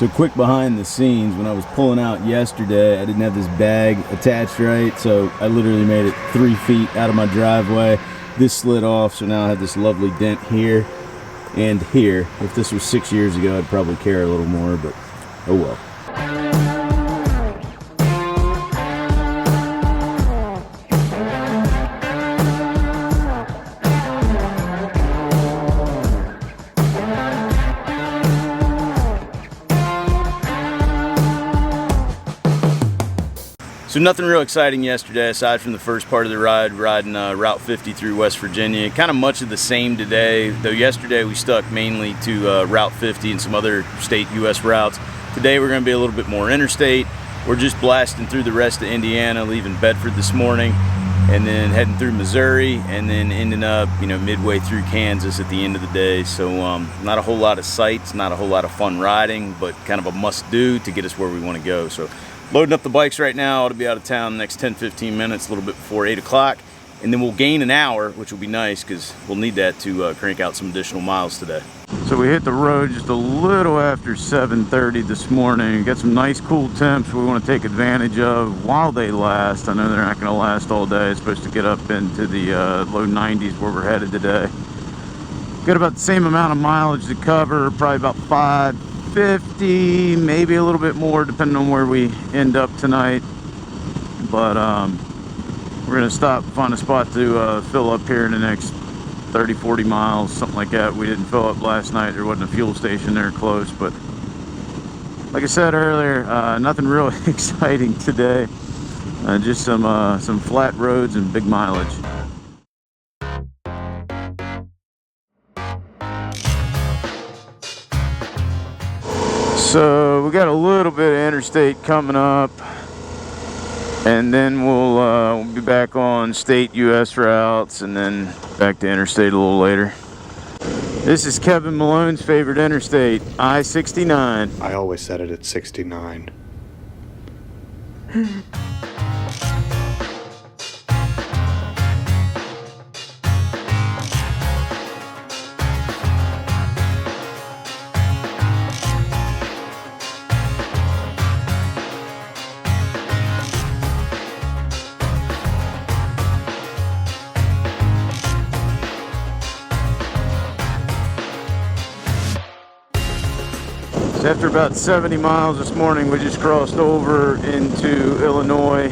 So quick behind the scenes, when I was pulling out yesterday, I didn't have this bag attached right, so I literally made it 3 feet out of my driveway. This slid off, so now I have this lovely dent here and here. If this was 6 years ago, I'd probably care a little more, but oh well. So nothing real exciting yesterday aside from the first part of the ride, riding Route 50 through West Virginia. Kind of much of the same today, though yesterday we stuck mainly to Route 50 and some other state US routes. Today we're going to be a little bit more interstate. We're just blasting through the rest of Indiana, leaving Bedford this morning, and then heading through Missouri, and then ending up, midway through Kansas at the end of the day. So not a whole lot of sights, not a whole lot of fun riding, but kind of a must-do to get us where we want to go. So loading up the bikes right now. Ought to be out of town in the next 10-15 minutes, a little bit before 8 o'clock. And then we'll gain an hour, which will be nice because we'll need that to crank out some additional miles today. So we hit the road just a little after 7:30 this morning. Got some nice cool temps we want to take advantage of while they last. I know they're not going to last all day. It's supposed to get up into the low 90s where we're headed today. Got about the same amount of mileage to cover, probably about 550, maybe a little bit more depending on where we end up tonight. But we're gonna stop, find a spot to fill up here in the next 30-40 miles, something like that. We didn't fill up last night. There wasn't a fuel station there close, but like I said earlier, nothing real exciting today. Just some flat roads and big mileage. So we got a little bit of interstate coming up, and then we'll be back on state US routes, and then back to interstate a little later. This is Kevin Malone's favorite interstate, I-69. I always said it at 69. After about 70 miles this morning, we just crossed over into Illinois.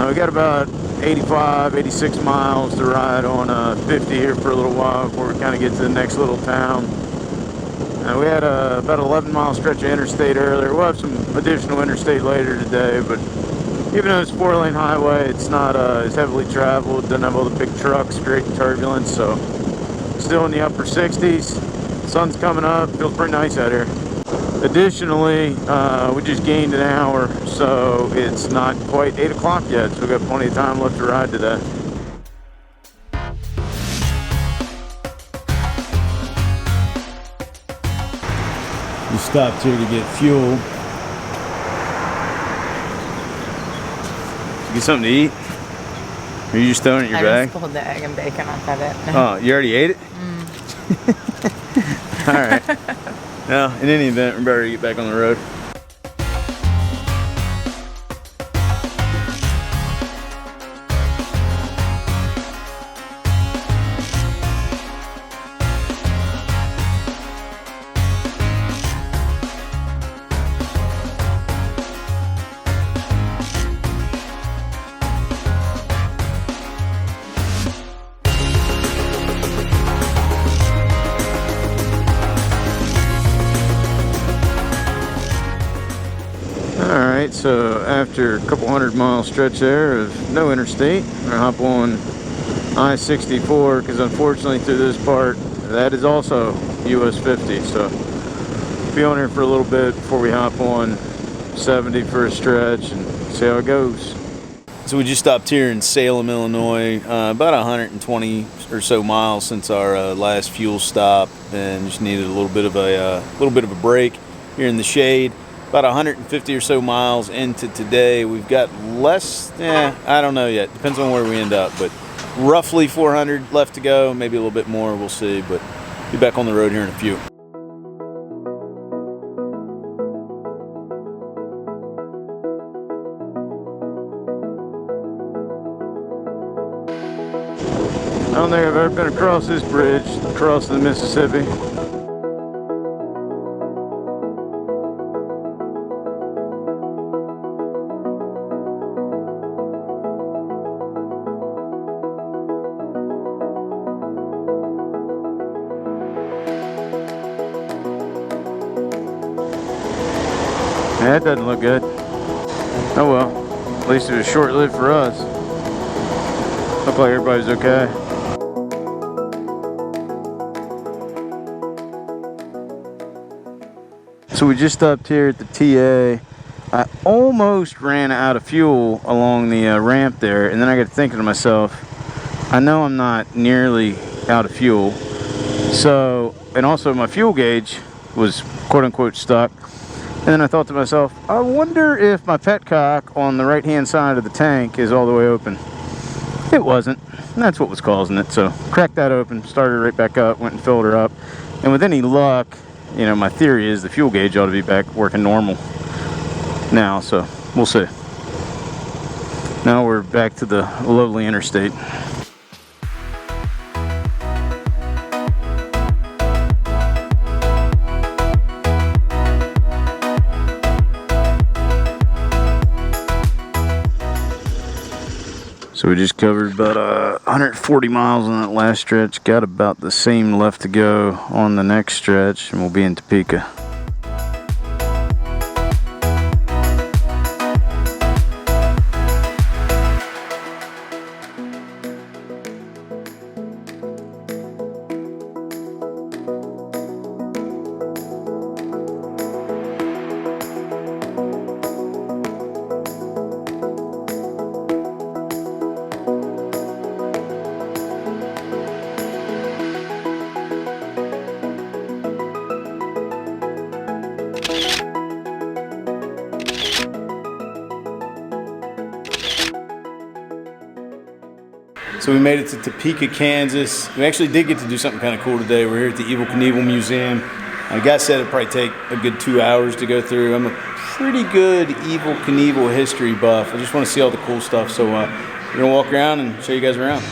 We got about 85, 86 miles to ride on 50 here for a little while before we kind of get to the next little town. We had about 11-mile stretch of interstate earlier. We'll have some additional interstate later today, but even though it's 4-lane highway, it's not as heavily traveled. Doesn't have all the big trucks creating turbulence, so still in the upper 60s. Sun's coming up, feels pretty nice out here. Additionally, we just gained an hour, so it's not quite 8 o'clock yet, so we've got plenty of time left to ride today. We stopped here to get fuel. Get something to eat? Or are you just throwing it in your bag? I just pulled the egg and bacon off of it. Oh, you already ate it? All right. Well, in any event, we better get back on the road. So after a couple 100-mile stretch there of no interstate, I'm gonna hop on I-64 because unfortunately through this part that is also US 50. So be on here for a little bit before we hop on 70 for a stretch and see how it goes. So we just stopped here in Salem, Illinois, about 120 or so miles since our last fuel stop, and just needed a little bit of a break here in the shade. About 150 or so miles into today. We've got less, I don't know yet. Depends on where we end up, but roughly 400 left to go, maybe a little bit more, we'll see, but be back on the road here in a few. don't think I've ever been across this bridge, across the Mississippi. That doesn't look good. Oh well, at least it was short-lived for us. Looked like everybody's okay. So we just stopped here at the TA. I almost ran out of fuel along the ramp there, and then I got thinking to myself, I know I'm not nearly out of fuel. So, and also my fuel gauge was quote-unquote stuck. And then I thought to myself, I wonder if my petcock on the right-hand side of the tank is all the way open. It wasn't. And that's what was causing it. So cracked that open, started right back up, went and filled her up. And with any luck, you know, my theory is the fuel gauge ought to be back working normal now. So we'll see. Now we're back to the lovely interstate. So we just covered about 140 miles on that last stretch. Got about the same left to go on the next stretch, and we'll be in Topeka. So we made it to Topeka, Kansas. We actually did get to do something kind of cool today. We're here at the Evel Knievel Museum. The guy said it'd probably take a good 2 hours to go through. I'm a pretty good Evel Knievel history buff. I just want to see all the cool stuff. So we're gonna walk around and show you guys around.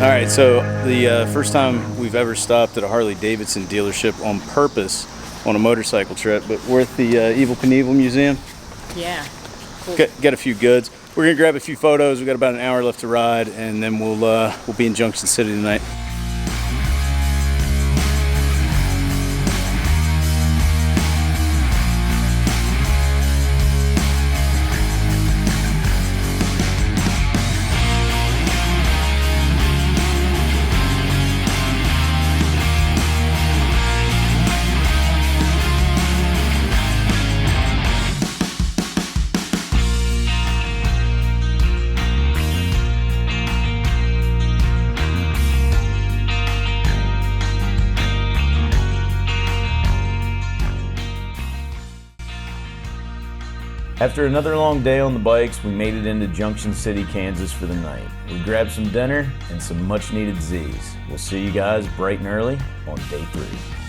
All right, so the first time we've ever stopped at a Harley-Davidson dealership on purpose on a motorcycle trip, but we're at the Evel Knievel Museum. Yeah. Cool. Get a few goods. We're gonna grab a few photos. We got about an hour left to ride, and then we'll be in Junction City tonight. After another long day on the bikes, we made it into Junction City, Kansas for the night. We grabbed some dinner and some much needed Z's. We'll see you guys bright and early on day 3.